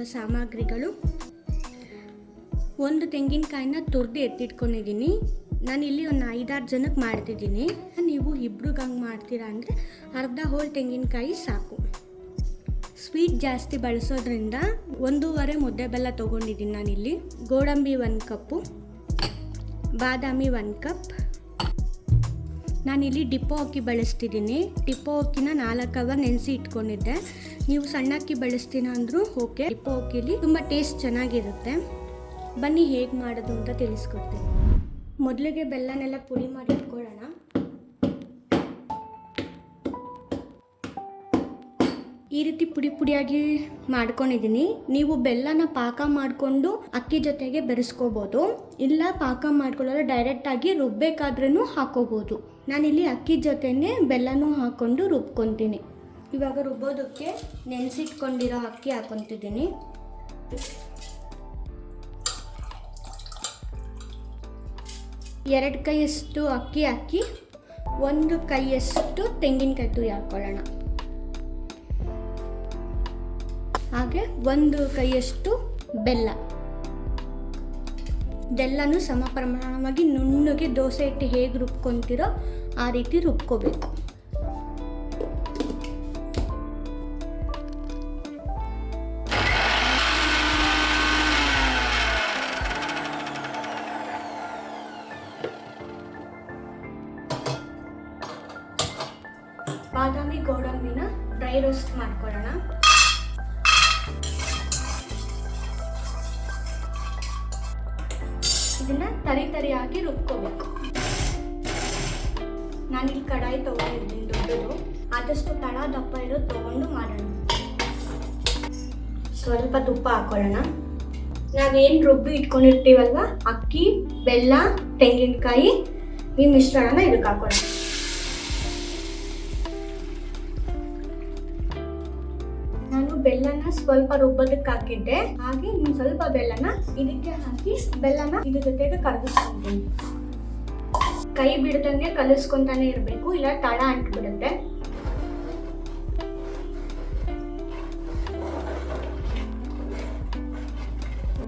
ಬೇಕಾಗುವ ಸಾಮಗ್ರಿಗಳು: ಒಂದು ತೆಂಗಿನಕಾಯಿನ ತುರಿದು ಎತ್ತಿಟ್ಕೊಂಡಿದ್ದೀನಿ. ನಾನಿಲ್ಲಿ ಒಂದು 5-6 ಜನಕ್ಕೆ ಮಾಡ್ತಿದ್ದೀನಿ. ನೀವು ಇಬ್ರಿಗೆ ಹಂಗೆ ಮಾಡ್ತೀರಾ ಅಂದರೆ ಅರ್ಧ ಹೋಳು ತೆಂಗಿನಕಾಯಿ ಸಾಕು. ಸ್ವೀಟ್ ಜಾಸ್ತಿ ಬಳಸೋದ್ರಿಂದ 1.5 ಮುದ್ದೆ ಬೆಲ್ಲ ತೊಗೊಂಡಿದ್ದೀನಿ ನಾನಿಲ್ಲಿ. ಗೋಡಂಬಿ 1 ಕಪ್ಪು, ಬಾದಾಮಿ 1 ಕಪ್. ನಾನಿಲ್ಲಿ ಡಿಪ್ಪೋ ಅಕ್ಕಿ ಬಳಸ್ತಿದ್ದೀನಿ. ಡಿಪ್ಪೋ ಅಕ್ಕಿನ 4 ಅವರ್ ನೆನೆಸಿ ಇಟ್ಕೊಂಡಿದ್ದೆ. ನೀವು ಸಣ್ಣ ಅಕ್ಕಿ ಬಳಸ್ತೀನ ಅಂದರೂ ಓಕೆ. ಡಿಪ್ಪೋ ಅಕ್ಕಿಲಿ ತುಂಬ ಟೇಸ್ಟ್ ಚೆನ್ನಾಗಿರುತ್ತೆ. ಬನ್ನಿ ಹೇಗೆ ಮಾಡೋದು ಅಂತ ತಿಳಿಸ್ಕೊಡ್ತೀನಿ. ಮೊದಲಿಗೆ ಬೆಲ್ಲನೆಲ್ಲ ಪುಡಿ ಮಾಡಿ ಇಟ್ಕೊಳ್ಳೋಣ. ಈ ರೀತಿ ಪುಡಿಯಾಗಿ ಮಾಡ್ಕೊಂಡಿದ್ದೀನಿ. ನೀವು ಬೆಲ್ಲನ ಪಾಕ ಮಾಡಿಕೊಂಡು ಅಕ್ಕಿ ಜೊತೆಗೆ ಬೆರೆಸ್ಕೋಬೋದು, ಇಲ್ಲ ಪಾಕ ಮಾಡ್ಕೊಳ್ಳೋದು ಡೈರೆಕ್ಟಾಗಿ ರುಬ್ಬೇಕಾದ್ರೂ ಹಾಕೋಬೋದು. ನಾನಿಲ್ಲಿ ಅಕ್ಕಿ ಜೊತೆನೇ ಬೆಲ್ಲನೂ ಹಾಕ್ಕೊಂಡು ರುಬ್ಕೊತೀನಿ. ಇವಾಗ ರುಬ್ಬೋದಕ್ಕೆ ನೆನೆಸಿಟ್ಕೊಂಡಿರೋ ಅಕ್ಕಿ ಹಾಕ್ಕೊತಿದ್ದೀನಿ. ಎರಡು ಕೈಯಷ್ಟು ಅಕ್ಕಿ ಹಾಕಿ 1 ಕೈಯಷ್ಟು ತೆಂಗಿನಕಾಯಿ ತುರಿ ಹಾಕ್ಕೊಳ್ಳೋಣ. ಹಾಗೆ 1 ಕೈಯಷ್ಟು ಬೆಲ್ಲನೂ ಸಮ ಪ್ರಮಾಣವಾಗಿ ನುಣ್ಣಗೆ ದೋಸೆ ಹಿಟ್ಟು ಹೇಗೆ ರುಬ್ಕೊತೀರೋ ಆ ರೀತಿ ರುಬ್ಕೋಬೇಕು. ಬಾದಾಮಿ ಗೋಡಂಬಿನ ಡ್ರೈ ರೋಸ್ಟ್ ಮಾಡ್ಕೊಳ್ಳೋಣ. ಇದನ್ನ ತರಿಯಾಗಿ ರುಬ್ಕೋಬೇಕು. ನಾನಿಲ್ಲಿ ಕಡಾಯಿ ತೊಗೊಂಡಿದ್ದೀನಿ ದೊಡ್ಡದು. ಆದಷ್ಟು ತಳ ದಪ್ಪ ಇರೋದು ತೊಗೊಂಡು ಮಾಡೋಣ. ಸ್ವಲ್ಪ ತುಪ್ಪ ಹಾಕೊಳ್ಳೋಣ. ನಾವೇನು ರುಬ್ಬಿ ಇಟ್ಕೊಂಡಿರ್ತೀವಲ್ವ, ಅಕ್ಕಿ, ಬೆಲ್ಲ, ತೆಂಗಿನಕಾಯಿ, ಈ ಮಿಶ್ರಣನ ಇದಕ್ಕೆ ಹಾಕೊಳ್ಳೋಣ. ನಾನು ಬೆಲ್ಲನ ಸ್ವಲ್ಪ ರುಬ್ಬೋದಕ್ಕೆ ಹಾಕಿದ್ದೆ. ಹಾಗೆ ಇನ್ನು ಸ್ವಲ್ಪ ಬೆಲ್ಲನ ಇದಕ್ಕೆ ಹಾಕಿ ಬೆಲ್ಲನ ಇದ್ರ ಜೊತೆಗೆ ಕರಗಿಸ್ಕೊಂತೀನಿ. ಕೈ ಬಿಡ್ದಂಗೆ ಕಲಿಸ್ಕೊಂತಾನೆ ಇರಬೇಕು, ಇಲ್ಲ ತಳ ಅಂಟ್ಬಿಡುತ್ತೆ.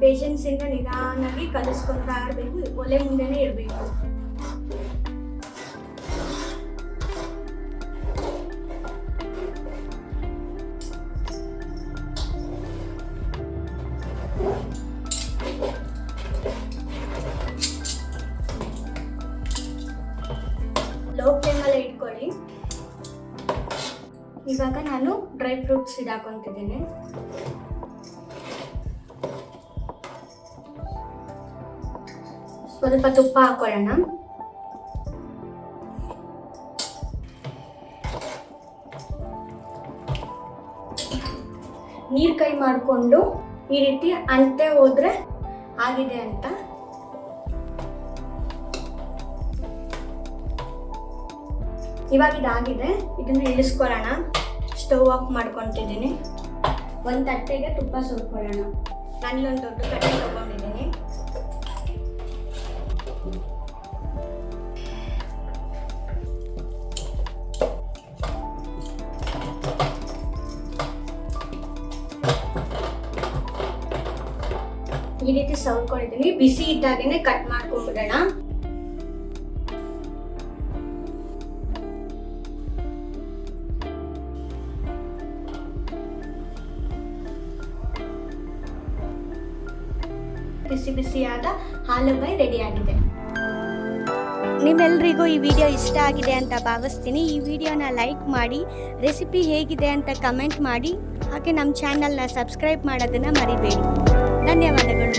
ಪೇಷನ್ಸ್ ಇಂದ ನಿಧಾನಾಗಿ ಕಲಿಸ್ಕೊಂತಾ ಇರಬೇಕು. ಒಲೆ ಮುಂದೆನೇ ಇರಬೇಕು. ಲೋ ಫ್ಲೇಮಲ್ಲೇ ಇಟ್ಕೊಳ್ಳಿ. ಇವಾಗ ನಾನು ಡ್ರೈ ಫ್ರೂಟ್ಸ್ ಹಾಕೊಂತಿದ್ದೀನಿ. ಸ್ವಲ್ಪ ತುಪ್ಪ ಹಾಕೊಳ್ಳೋಣ. ನೀರು ಕೈ ಮಾಡಿಕೊಂಡು ಈ ರೀತಿ ಅಂತೆ ಹೋದ್ರೆ ಆಗಿದೆ ಅಂತ. ಇವಾಗ ಇದಾಗಿದೆ. ಇದನ್ನು ಇಳಿಸ್ಕೊಳ್ಳೋಣ. Stove off ಮಾಡ್ಕೊತಿದ್ದೀನಿ. ಒಂದು ತಟ್ಟೆಗೆ ತುಪ್ಪ ಸುರ್ಕೊಳ್ಳೋಣ. ನಾನಿಲ್ಲೊಂದು ದೊಡ್ಡ ತಟ್ಟೆ ತೊಗೊಂಡಿದ್ದೀನಿ. ಈ ರೀತಿ ಸವರ್ಕೊಂಡಿದ್ದೀನಿ. ಬಿಸಿ ಇದ್ದಾಗೇನೆ ಕಟ್ ಮಾಡ್ಕೊಂಡ್ಬಿಡೋಣ. ಬಿಸಿಯಾದ ಹಾಲುಗಾಯಿ ರೆಡಿ ಆಗಿದೆ. ನಿಮ್ಮೆಲ್ಲರಿಗೂ ಈ ವಿಡಿಯೋ ಇಷ್ಟ ಆಗಿದೆ ಅಂತ ಭಾವಿಸ್ತೀನಿ. ಈ ವಿಡಿಯೋನ ಲೈಕ್ ಮಾಡಿ, ರೆಸಿಪಿ ಹೇಗಿದೆ ಅಂತ ಕಮೆಂಟ್ ಮಾಡಿ, ಹಾಗೆ ನಮ್ಮ ಚಾನಲ್ನ ಸಬ್ಸ್ಕ್ರೈಬ್ ಮಾಡೋದನ್ನು ಮರಿಬೇಡಿ. ಧನ್ಯವಾದಗಳು.